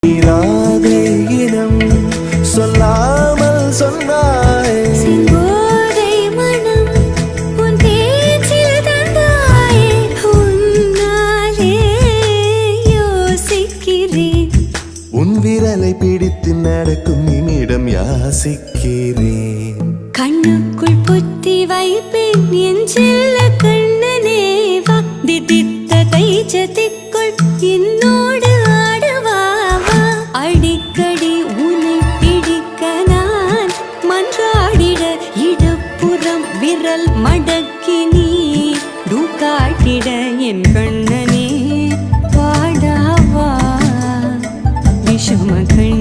ராதை இனம் சொல்லாமல் சொன்னாய் செங்கோதை மனம் உன் பேச்சில் தந்தாயே உன்னாலே யோசிக்கிறேன் உன் விரலை பிடித்து நடக்கும் நிமிடம் யாசிக்கிறேன் கண்ணுக்குள் புத்தி வைப்பேன் என் செல்ல கண்ணனே வா திதித்த தைச்சதிக்குள் என்னோடு ஆடவாவா அடிக்கடி உன்னை பிடிக்க நான் மன்றாடிட இடப்புறம் விரல் மடக்கி நீ காட்டிட என் கண்ணனே பாடாவா விஷம கண்